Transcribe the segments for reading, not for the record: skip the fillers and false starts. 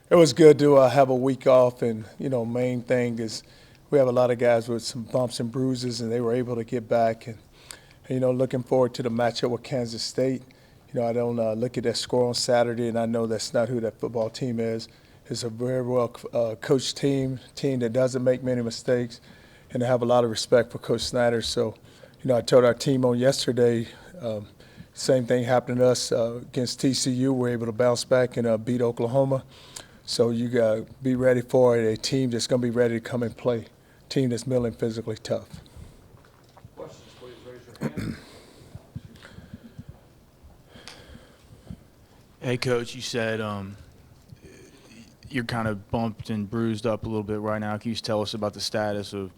It was good to have a week off, and main thing is we have a lot of guys with some bumps and bruises, and they were able to get back. And looking forward to the matchup with Kansas State. I don't look at that score on Saturday, and I know that's not who that football team is. It's a very well coached team that doesn't make many mistakes, and I have a lot of respect for Coach Snyder. So, I told our team on yesterday. Same thing happened to us against TCU. We're able to bounce back and beat Oklahoma. So you got to be ready for it, a team that's going to be ready to come and play, a team that's mentally and physically tough. Questions, please raise your hand. Hey, Coach, you said you're kind of bumped and bruised up a little bit right now. Can you just tell us about the status of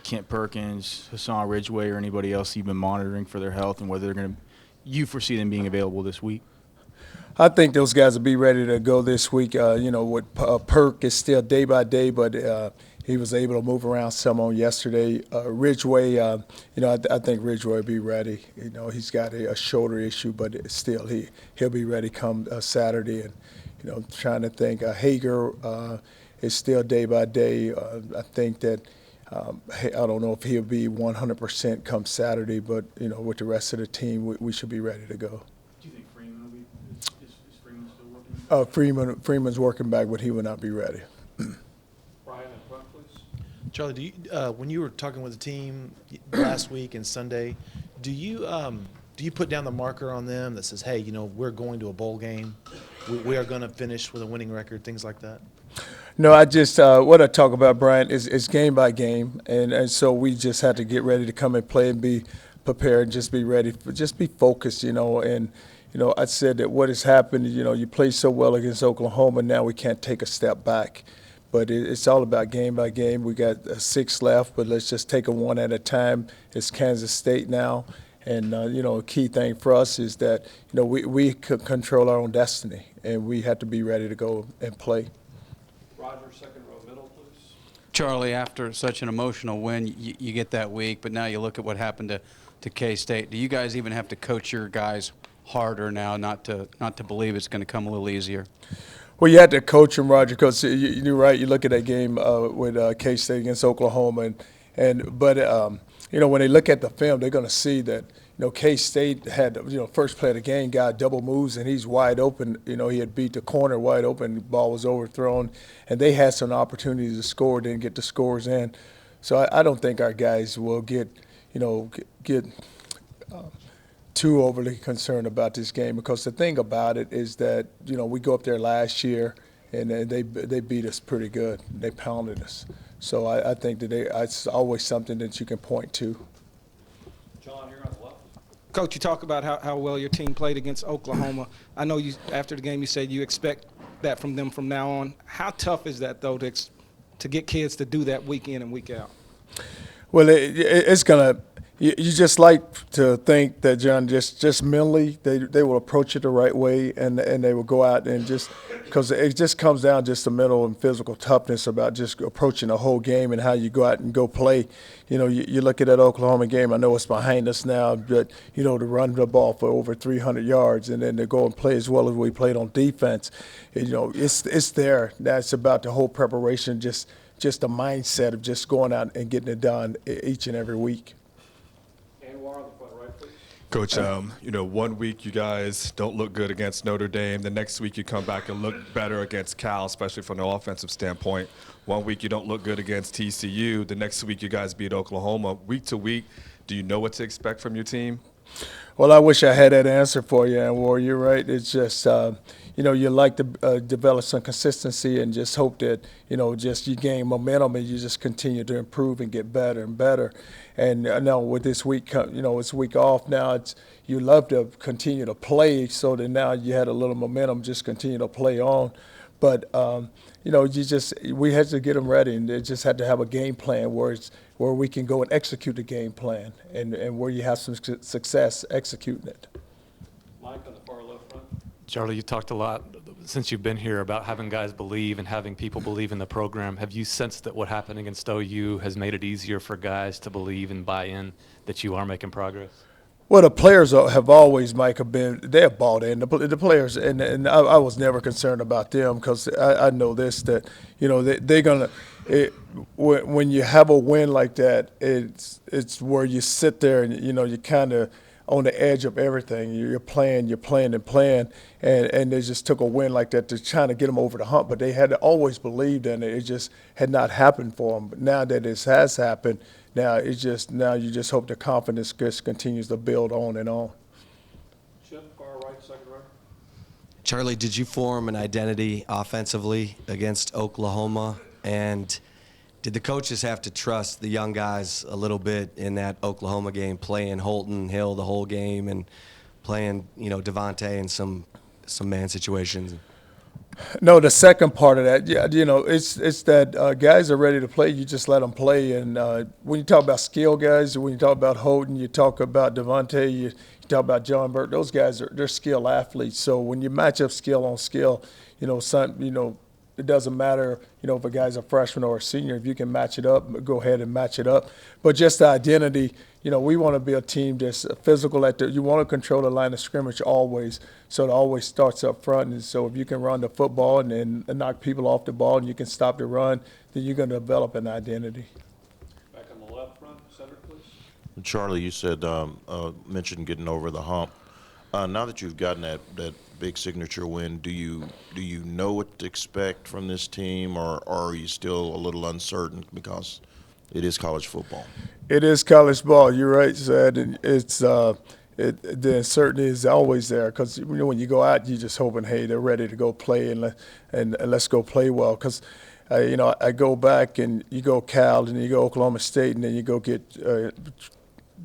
Kent Perkins, Hassan Ridgeway, or anybody else you've been monitoring for their health and whether they're going to – you foresee them being available this week? I think those guys will be ready to go this week. With Perk, it's still day by day, but he was able to move around some on yesterday. Ridgeway, I think Ridgeway will be ready. He's got a shoulder issue, but still he'll be ready come Saturday. And, trying to think, Hager is still day by day. I think that I don't know if he'll be 100% come Saturday, but, with the rest of the team, we should be ready to go. Do you think Freeman will be – is Freeman still working? Freeman's working back, but he will not be ready. Brian, in front, please. Charlie, when you were talking with the team last week and Sunday, do you put down the marker on them that says, hey, we're going to a bowl game, we are going to finish with a winning record, things like that? No, I just what I talk about, Brian, is game by game, and so we just had to get ready to come and play and be prepared, and just be ready, just be focused, and I said that what has happened, you play so well against Oklahoma, now we can't take a step back, but it's all about game by game. We got 6 left, but let's just take it one at a time. It's Kansas State now, and a key thing for us is that we could control our own destiny, and we have to be ready to go and play. Roger, second row middle, please. Charlie, after such an emotional win, you get that week, but now you look at what happened to K-State. Do you guys even have to coach your guys harder now, not to believe it's going to come a little easier? Well, you had to coach them, Roger, because you're right. You look at that game with K-State against Oklahoma, but when they look at the film, they're going to see that K-State had first play of the game, got double moves, and he's wide open. He had beat the corner wide open. The ball was overthrown, and they had some opportunities to score, didn't get the scores in. So I don't think our guys will get too overly concerned about this game, because the thing about it is that we go up there last year and they beat us pretty good. They pounded us. So I think that it's always something that you can point to. John, here on the left. Coach, you talk about how well your team played against Oklahoma. I know you after the game you said you expect that from them from now on. How tough is that, though, to get kids to do that week in and week out? Well, it's going to – you just like to think that, John, just mentally they will approach it the right way, and they will go out and just – because it just comes down just to mental and physical toughness about just approaching the whole game and how you go out and go play. You look at that Oklahoma game, I know it's behind us now, but, to run the ball for over 300 yards and then to go and play as well as we played on defense, it's there. That's about the whole preparation, just the mindset of just going out and getting it done each and every week. Anwar on the front right, please. Coach, 1 week you guys don't look good against Notre Dame. The next week you come back and look better against Cal, especially from an offensive standpoint. 1 week you don't look good against TCU. The next week you guys beat Oklahoma. Week to week, do you know what to expect from your team? Well, I wish I had that answer for you, Anwar. You're right. It's just, you like to develop some consistency and just hope that, just you gain momentum and you just continue to improve and get better and better. And now with this week, it's week off now. You love to continue to play so that now you had a little momentum, just continue to play on. But, we had to get them ready, and they just had to have a game plan where we can go and execute the game plan and where you have some success executing it. Mike on the far left front. Charlie, you talked a lot since you've been here about having guys believe and having people believe in the program. Have you sensed that what happened against OU has made it easier for guys to believe and buy in that you are making progress? Well, the players have always, Mike, they're bought in. The players, and I was never concerned about them because I know this, that, they're going to, when you have a win like that, it's where you sit there and, you kind of on the edge of everything. You're playing, and they just took a win like that to trying to get them over the hump. But they had always believed in it. It just had not happened for them. But now that it has happened, now you just hope the confidence just continues to build on and on. Chip, far right, second row. Charlie, did you form an identity offensively against Oklahoma? And did the coaches have to trust the young guys a little bit in that Oklahoma game, playing Holton Hill the whole game and playing, Devontae in some man situations? No, the second part of that, yeah, it's that guys are ready to play. You just let them play. And when you talk about skill guys, when you talk about Holton, you talk about Devontae, you talk about John Burke. Those guys they're skill athletes. So when you match up skill on skill, it doesn't matter, if a guy's a freshman or a senior. If you can match it up, go ahead and match it up. But just the identity, we want to be a team that's physical. You want to control the line of scrimmage always, so it always starts up front. And so if you can run the football and knock people off the ball and you can stop the run, then you're going to develop an identity. Back on the left front, center, please. Charlie, you said mentioned getting over the hump. Now that you've gotten that big signature win, do you know what to expect from this team, or are you still a little uncertain because it is college football? It is college ball. You're right, Zed. And it's the uncertainty is always there because when you go out, you're just hoping, hey, they're ready to go play and let's go play well. Because I go back and you go Cal and you go Oklahoma State and then you go get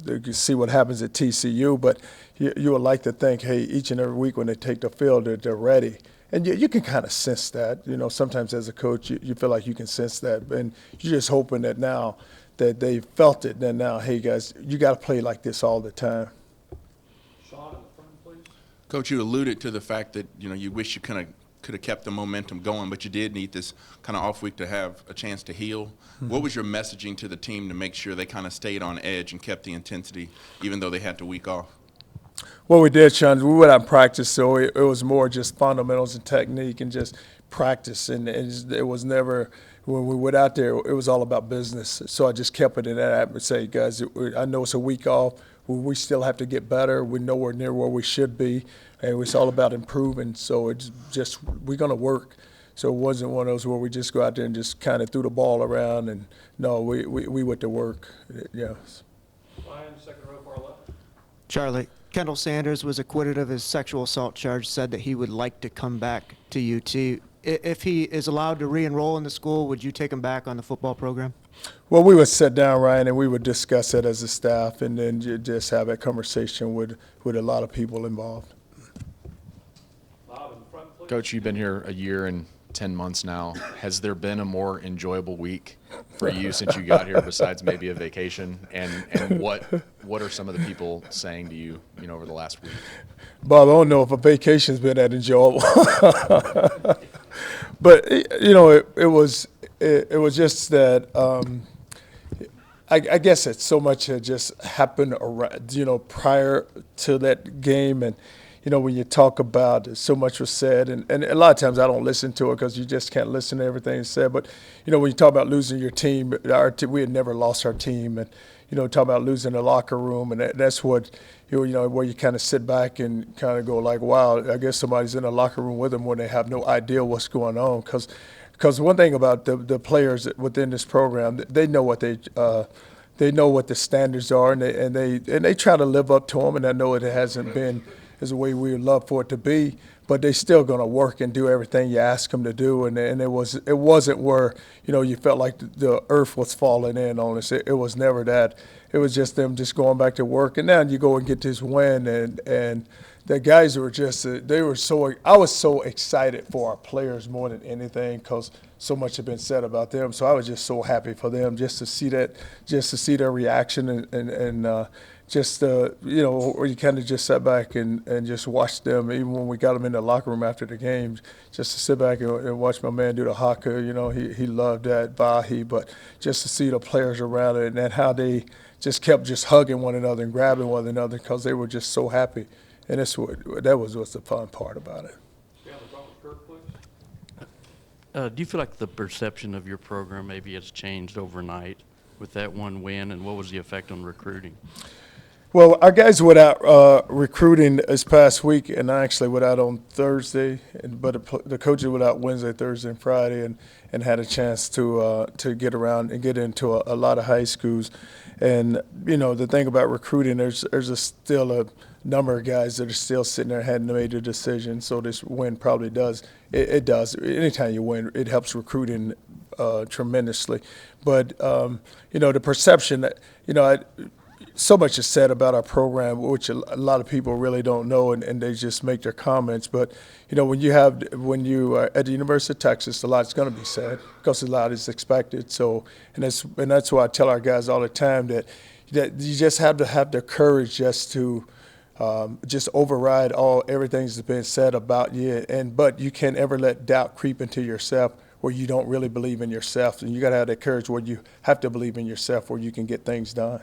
you see what happens at TCU, but you would like to think, hey, each and every week when they take the field, they're ready. And you can kind of sense that. Sometimes as a coach, you feel like you can sense that. And you're just hoping that now that they felt it, then now, hey, guys, you got to play like this all the time. Sean in the front, please. Coach, you alluded to the fact that, you wish you could have kept the momentum going, but you did need this kind of off week to have a chance to heal. Mm-hmm. What was your messaging to the team to make sure they kind of stayed on edge and kept the intensity even though they had the week off? What we did, Sean, we went out and practiced, so it was more just fundamentals and technique and just practice. And it was never, when we went out there, it was all about business. So I just kept it in that atmosphere. Say, guys, I know it's a week off. We still have to get better. We're nowhere near where we should be. And it's all about improving. So it's just, we're going to work. So it wasn't one of those where we just go out there and just kind of threw the ball around. And no, we went to work. Yes. Ryan, second row, far left. Charlie, Kendall Sanders was acquitted of his sexual assault charge, said that he would like to come back to UT. If he is allowed to re-enroll in the school, would you take him back on the football program? Well, we would sit down, Ryan, and we would discuss it as a staff and then just have a conversation with a lot of people involved. Bob in the front, please. Coach, you've been here a year and 10 months now. Has there been a more enjoyable week for you since you got here besides maybe a vacation? And what are some of the people saying to you, over the last week? Bob, I don't know if a vacation's been that enjoyable. But, it was just that I guess it's so much had just happened around, prior to that game. And, when you talk about it, so much was said, and a lot of times I don't listen to it because you just can't listen to everything said. But, when you talk about losing your team, we had never lost our team. And, talk about losing the locker room, and that's what, where you kind of sit back and kind of go like, wow, I guess somebody's in the locker room with them when they have no idea what's going on. Because one thing about the players within this program, they know what they know what the standards are, and they try to live up to them. And I know it hasn't been as the way we would love for it to be, but they still going to work and do everything you ask them to do. And it wasn't where you felt like the earth was falling in on us. It was never that. It was just them just going back to work. And now you go and get this win, and the guys were just I was so excited for our players more than anything because so much had been said about them. So I was just so happy for them just to see that, just to see their reaction and just where you kind of just sat back and just watched them, even when we got them in the locker room after the game, just to sit back and watch my man do the haka. He loved that, Vahi, but just to see the players around it and how they just kept just hugging one another and grabbing one another because they were just so happy. And that was what's the fun part about it. Stay on the front with Kirk, please. Do you feel like the perception of your program maybe has changed overnight with that one win, and what was the effect on recruiting? Well, our guys were out recruiting this past week, and I actually went out on Thursday, but the coaches were out Wednesday, Thursday, and Friday, and had a chance to get around and get into a lot of high schools. And the thing about recruiting, there's still a number of guys that are still sitting there hadn't made a decision. So this win probably does. It does. Anytime you win, it helps recruiting tremendously. But the perception that so much is said about our program, which a lot of people really don't know, and they just make their comments. But when you are at the University of Texas, a lot's going to be said because a lot is expected. So, and that's why I tell our guys all the time that you just have to have the courage just to just override everything that's been said about you, but you can't ever let doubt creep into yourself where you don't really believe in yourself, and you got to have that courage where you have to believe in yourself where you can get things done.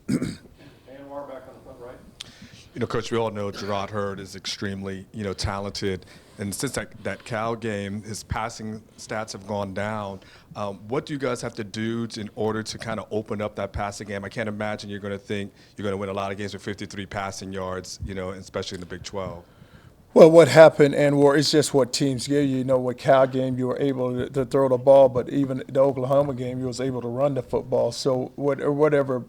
Anwar back on the front right. Coach, we all know Gerard Hurd is extremely, talented. And since that Cal game, his passing stats have gone down. What do you guys have to do in order to kind of open up that passing game? I can't imagine you're going to think you're going to win a lot of games with 53 passing yards, especially in the Big 12. Well, what happened, Anwar, it's just what teams give you. With Cal game, you were able to throw the ball, but even the Oklahoma game, you was able to run the football. So whatever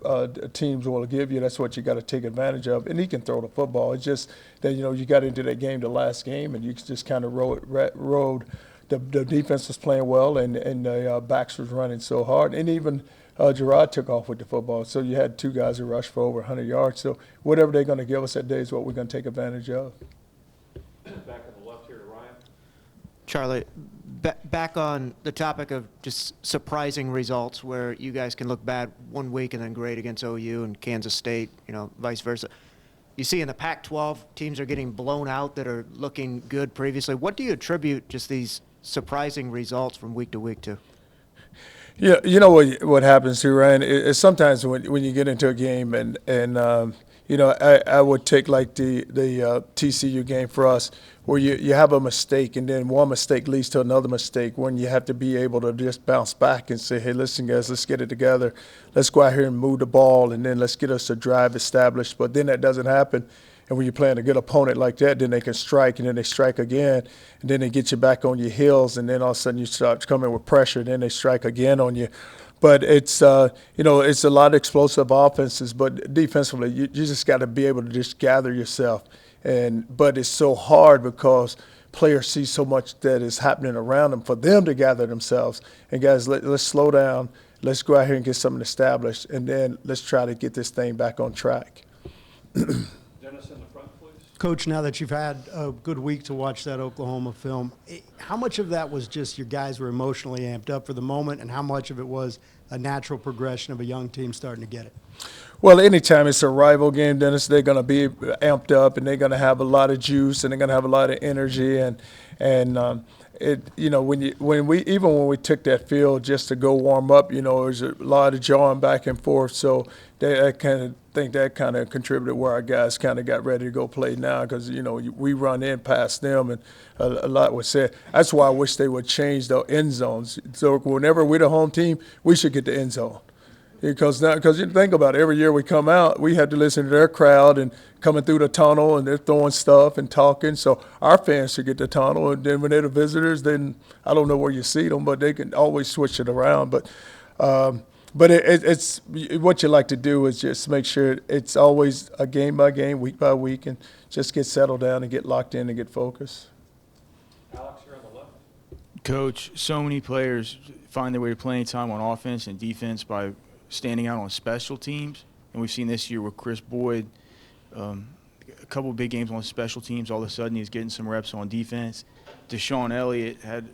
teams will give you, that's what you got to take advantage of. And he can throw the football. It's just that, you got into that game, the last game, and you just kind of rode. The defense was playing well, and the backs was running so hard. And even Gerard took off with the football. So you had two guys who rushed for over 100 yards. So whatever they're going to give us that day is what we're going to take advantage of. Back on the left here to Ryan. Charlie, back on the topic of just surprising results where you guys can look bad one week and then great against OU and Kansas State, vice versa. You see in the Pac-12, teams are getting blown out that are looking good previously. What do you attribute just these surprising results from week to week to? Yeah, what happens too, Ryan, is sometimes when you get into a game and I would take like the TCU game for us, where you have a mistake and then one mistake leads to another mistake, when you have to be able to just bounce back and say, hey, listen, guys, let's get it together. Let's go out here and move the ball, and then let's get us a drive established. But then that doesn't happen. And when you're playing a good opponent like that, then they can strike, and then they strike again, and then they get you back on your heels, and then all of a sudden you start coming with pressure, and then they strike again on you. But it's it's a lot of explosive offenses, but defensively you just got to be able to just gather yourself. But it's so hard because players see so much that is happening around them for them to gather themselves. And guys, let's slow down. Let's go out here and get something established, and then let's try to get this thing back on track. Dennis in the front, please. Coach, now that you've had a good week to watch that Oklahoma film, how much of that was just your guys were emotionally amped up for the moment, and how much of it was a natural progression of a young team starting to get it? Well, anytime it's a rival game, Dennis, they're going to be amped up, and they're going to have a lot of juice, and they're going to have a lot of energy, and when we took that field just to go warm up, there's a lot of jawing back and forth. So I think that kind of contributed where our guys kind of got ready to go play now, because we run in past them, and a lot was said. That's why I wish they would change the end zones. So whenever we're the home team, we should get the end zone. Because you think about it, every year we come out, we have to listen to their crowd and coming through the tunnel, and they're throwing stuff and talking. So our fans should get the tunnel, and then when they're the visitors, then I don't know where you see them, but they can always switch it around. But it's what you like to do is just make sure it's always a game by game, week by week, and just get settled down and get locked in and get focused. Alex here on the left. Coach, so many players find their way to playing time on offense and defense by standing out on special teams, and we've seen this year with Chris Boyd, a couple of big games on special teams. All of a sudden, he's getting some reps on defense. Deshaun Elliott had,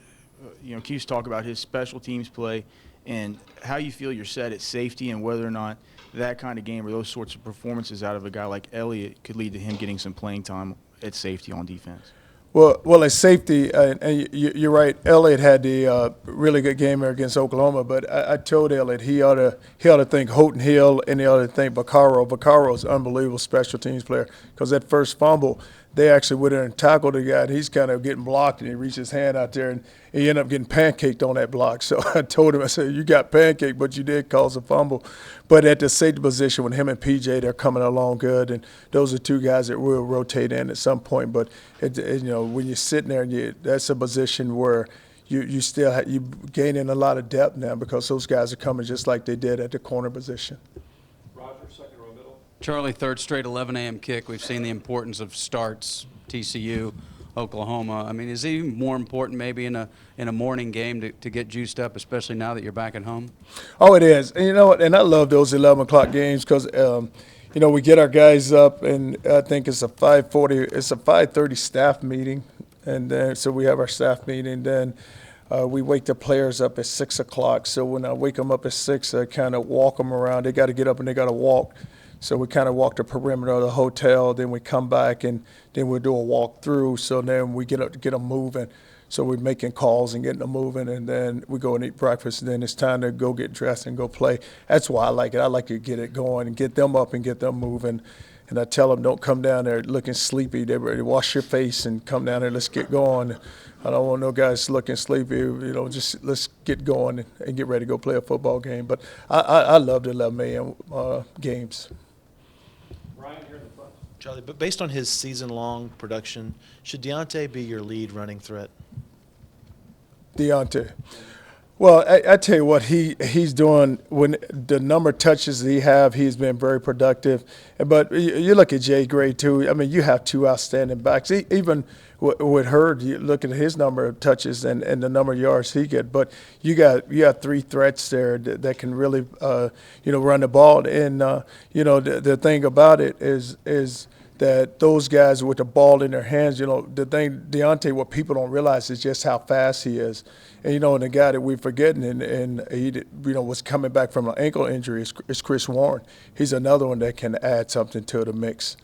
can you just talk about his special teams play and how you feel you're set at safety, and whether or not that kind of game or those sorts of performances out of a guy like Elliott could lead to him getting some playing time at safety on defense? Well, at safety, and you're right. Elliott had the really good game there against Oklahoma, but I told Elliott he ought to think Houghton Hill and he ought to think Vaccaro. Vaccaro's an unbelievable special teams player because that first fumble, they actually went in and tackled the guy, and he's kind of getting blocked, and he reached his hand out there, and he ended up getting pancaked on that block. So I told him, I said, you got pancaked, but you did cause a fumble. But at the safety position, when him and PJ, they're coming along good, and those are two guys that will rotate in at some point. But when you're sitting there, that's a position where you still you gaining a lot of depth now because those guys are coming just like they did at the corner position. Roger, second row middle. Charlie, third straight 11 a.m. kick. We've seen the importance of starts, TCU, Oklahoma. I mean, is it even more important maybe in a morning game to get juiced up, especially now that you're back at home? Oh, it is. And you know what? And I love those 11 o'clock games because, we get our guys up, and I think it's a 5:40. It's a 5:30 staff meeting, and then so we have our staff meeting. Then we wake the players up at 6 o'clock. So when I wake them up at 6, I kind of walk them around. They got to get up and they got to walk. So we kind of walk the perimeter of the hotel. Then we come back and then we'll do a walk through. So then we get up to get them moving. So we're making calls and getting them moving, and then we go and eat breakfast, and then it's time to go get dressed and go play. That's why I like it. I like to get it going and get them up and get them moving. And I tell them, don't come down there looking sleepy. They're ready to wash your face and come down there. Let's get going. I don't want no guys looking sleepy. Just let's get going and get ready to go play a football game. But I love the 11 a.m. Games. Ryan here in the front. Charlie, but based on his season-long production, should Deontay be your lead running threat? Deontay. Well, I tell you what he's doing when the number of touches that he's been very productive. But you look at Jay Gray too. I mean, you have two outstanding backs. Even with Hurd, you look at his number of touches and the number of yards he get. But you got three threats there that can really run the ball. And the thing about it is that those guys with the ball in their hands, the thing, Deontay, what people don't realize is just how fast he is. And, the guy that we're forgetting and he, was coming back from an ankle injury is Chris Warren. He's another one that can add something to the mix.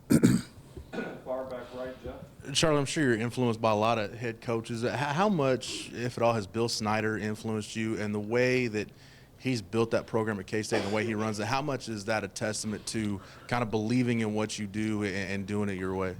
Far back right, Jeff. Charlie, I'm sure you're influenced by a lot of head coaches. How much, if at all, has Bill Snyder influenced you and the way that he's built that program at K-State and the way he runs it? How much is that a testament to kind of believing in what you do and doing it your way?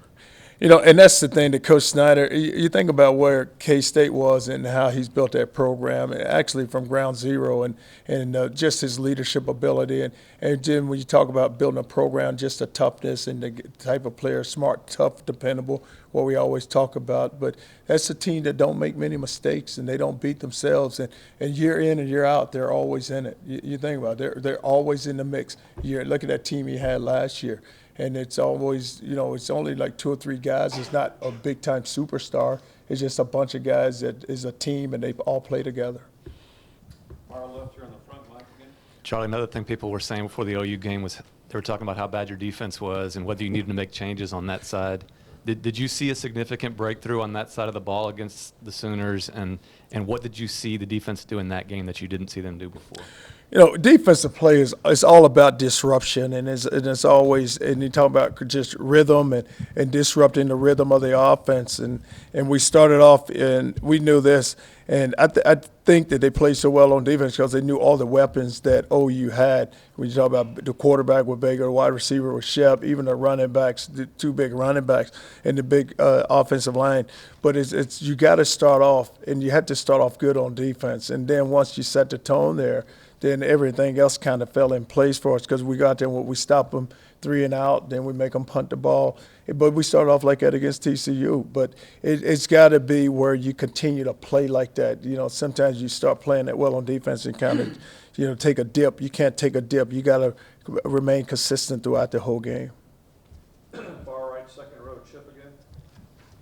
And that's the thing that Coach Snyder, you think about where K-State was and how he's built that program, actually from ground zero, and just his leadership ability. And then when you talk about building a program, just the toughness and the type of player, smart, tough, dependable, what we always talk about. But that's a team that don't make many mistakes and they don't beat themselves. And year in and year out, they're always in it. You think about it, they're always in the mix. Look at that team he had last year. And it's always, it's only like 2 or 3 guys. It's not a big-time superstar. It's just a bunch of guys that is a team, and they all play together. Our left here in the front, Mike again. Charlie, another thing people were saying before the OU game was they were talking about how bad your defense was and whether you needed to make changes on that side. Did you see a significant breakthrough on that side of the ball against the Sooners? And what did you see the defense do in that game that you didn't see them do before? Defensive play is all about disruption, and it's always, and you talk about just rhythm and disrupting the rhythm of the offense. And we started off, and we knew this, and I think that they played so well on defense because they knew all the weapons that OU had. When you talk about the quarterback with Baker, the wide receiver with Shep, even the running backs, the 2 big running backs, and the big offensive line. But it's you got to start off, and you have to start off good on defense. And then once you set the tone there, then everything else kind of fell in place for us because we got there and we stopped them 3 and out, then we make them punt the ball. But we started off like that against TCU. But it's got to be where you continue to play like that. Sometimes you start playing that well on defense and kind of, take a dip. You can't take a dip. You got to remain consistent throughout the whole game. Far right, second row, Chip again.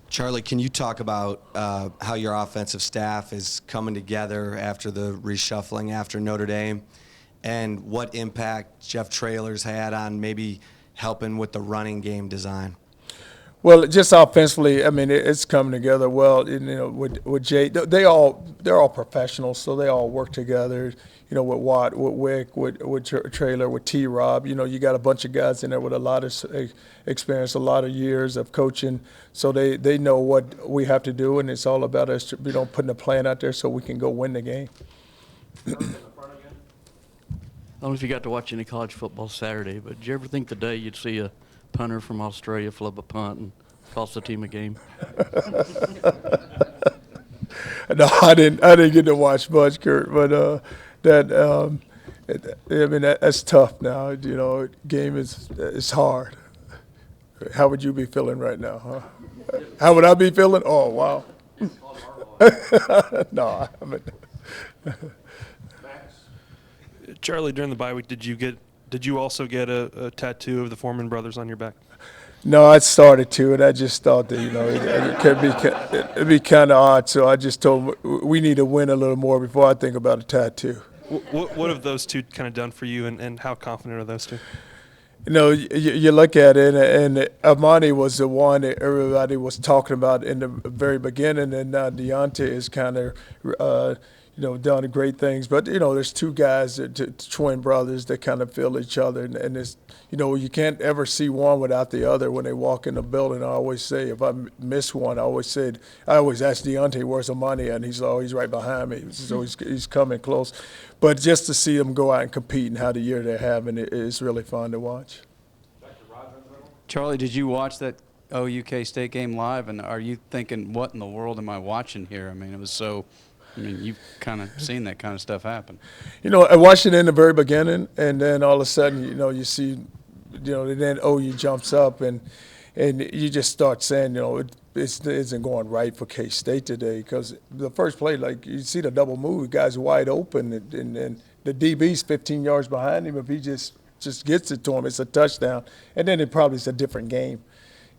Charlie, can you talk about how your offensive staff is coming together after the reshuffling after Notre Dame, and what impact Jeff Traylor's had on maybe helping with the running game design? Well, just offensively, I mean, it's coming together well. And, you know, with Jay, they're all professionals, so they all work together. You know, with Watt, with Wick, with Trailer, with T-Rob. You know, you got a bunch of guys in there with a lot of experience, a lot of years of coaching, so they know what we have to do, and it's all about us, putting a plan out there so we can go win the game. I don't know if you got to watch any college football Saturday, but did you ever think the day you'd see a punter from Australia flub a punt and cost the team a game? No, I didn't get to watch much, Kurt, but that's tough now. You know, game is hard. How would you be feeling right now, huh? How would I be feeling? Oh, wow. No, I haven't. Charlie, during the bye week, did you also get a tattoo of the Foreman brothers on your back? No, I started to, and I just thought that, it'd be kind of odd. So I just told them we need to win a little more before I think about a tattoo. What have those two kind of done for you, and how confident are those two? You know, you look at it, and Amani was the one that everybody was talking about in the very beginning, and now Deontay is kind of, done great things. But, there's two guys, twin brothers, that kind of feel each other. And it's, you can't ever see one without the other when they walk in the building. I always say, if I miss one, I always ask Deontay, where's Amani? And he's always right behind me. So he's coming close. But just to see them go out and compete and how the year they're having, it's really fun to watch. Charlie, did you watch that OU State game live? And are you thinking, what in the world am I watching here? I mean, it was so – you've kind of seen that kind of stuff happen. I watched it in the very beginning, and then all of a sudden, you see, then OU jumps up, and you just start saying, it isn't going right for K-State today, because the first play, like, you see the double move, the guy's wide open, and the DB's 15 yards behind him. If he just gets it to him, it's a touchdown, and then it probably is a different game.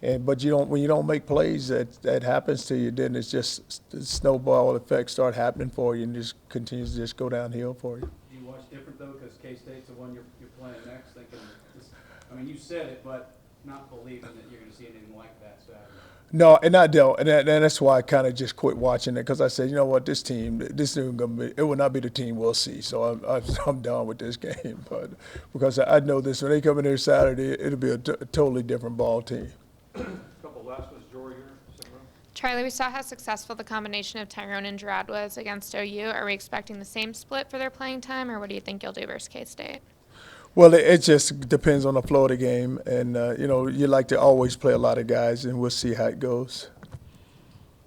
But when you don't make plays, that happens to you. Then it's just the snowball effect start happening for you, and just continues to just go downhill for you. Do you watch different though, because K-State's the one you're playing next? Thinking, you said it, but not believing that you're going to see anything like that Saturday. No, and I don't, and that's why I kind of just quit watching it, because I said, you know what, this team, it will not be the team we'll see. So I'm done with this game, but because I know this, when they come in here Saturday, it'll be a totally different ball team. Couple last ones, Jory here. Charlie, we saw how successful the combination of Tyrone and Gerard was against OU. Are we expecting the same split for their playing time, or what do you think you'll do versus K-State? Well, it just depends on the flow of the game, and you like to always play a lot of guys, and we'll see how it goes.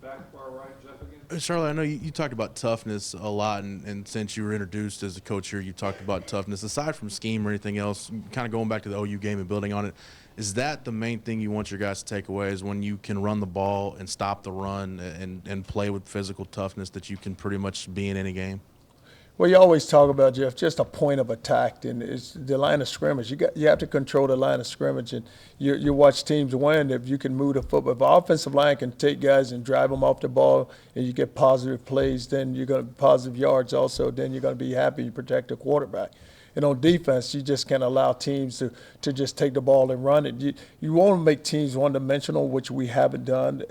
Back far right, Jeff again. Charlie, I know you talked about toughness a lot, and since you were introduced as a coach here, you talked about toughness. Aside from scheme or anything else, kind of going back to the OU game and building on it, is that the main thing you want your guys to take away, is when you can run the ball and stop the run and play with physical toughness, that you can pretty much be in any game? Well, you always talk about, Jeff, just a point of attack, and it's the line of scrimmage. You have to control the line of scrimmage, and you watch teams win if you can move the football. If the offensive line can take guys and drive them off the ball, and you get positive plays, then you're going to positive yards also. Then you're going to be happy you protect the quarterback. And on defense, you just can't allow teams to just take the ball and run it. You want to make teams one-dimensional, which we haven't done,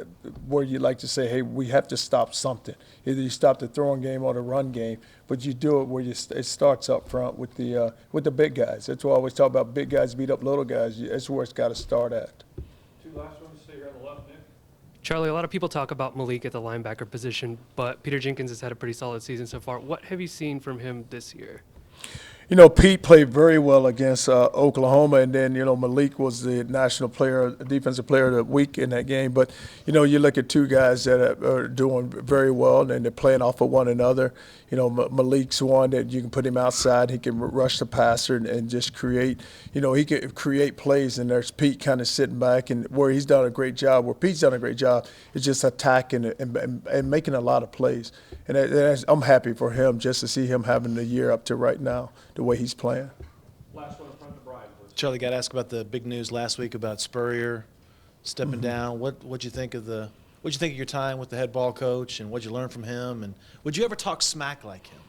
where you like to say, hey, we have to stop something. Either you stop the throwing game or the run game, but you do it where it starts up front with the big guys. That's why I always talk about big guys beat up little guys. That's where it's got to start at. Two last ones, stay here on the left, Nick. Charlie, a lot of people talk about Malik at the linebacker position, but Peter Jenkins has had a pretty solid season so far. What have you seen from him this year? Pete played very well against Oklahoma, and then, Malik was the defensive player of the week in that game. But, you look at two guys that are doing very well, and they're playing off of one another. Malik's one that you can put him outside. He can rush the passer and just create, he can create plays. And there's Pete kind of sitting back, and where he's done a great job, where Pete's done a great job, is just attacking and making a lot of plays. And I'm happy for him just to see him having the year up to right now, the way he's playing. Last one in front of the bride. Charlie, got asked about the big news last week about Spurrier stepping down. What'd you think of your time with the head ball coach, and what'd you learn from him? And would you ever talk smack like him?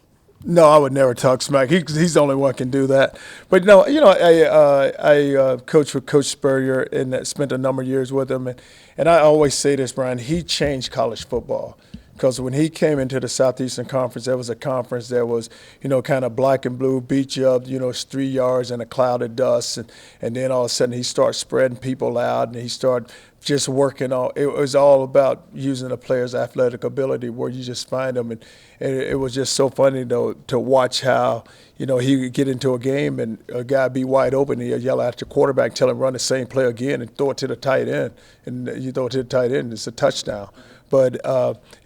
No, I would never talk smack. He's the only one can do that. But no, I coached with Coach Spurrier and spent a number of years with him, and I always say this, Brian. He changed college football. Because when he came into the Southeastern Conference, there was a conference that was, kind of black and blue, beat you up, it's 3 yards and a cloud of dust. And then all of a sudden he started spreading people out and he started just working on. It was all about using a player's athletic ability where you just find them. And it was just so funny, though, to watch how, he would get into a game and a guy be wide open and he'd yell at the quarterback, tell him run the same play again and throw it to the tight end. And you throw it to the tight end, it's a touchdown. But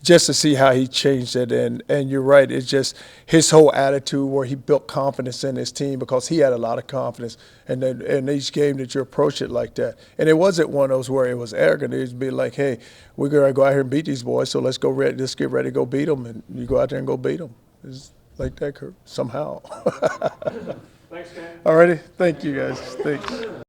just to see how he changed it, and you're right, it's just his whole attitude where he built confidence in his team because he had a lot of confidence. And then in each game that you approach it like that. And it wasn't one of those where it was arrogant. It would be like, hey, we're going to go out here and beat these boys, so let's get ready to go beat them. And you go out there and go beat them. It's like that, Kurt, somehow. Thanks, Ken. All righty. Thank you, guys. Thanks.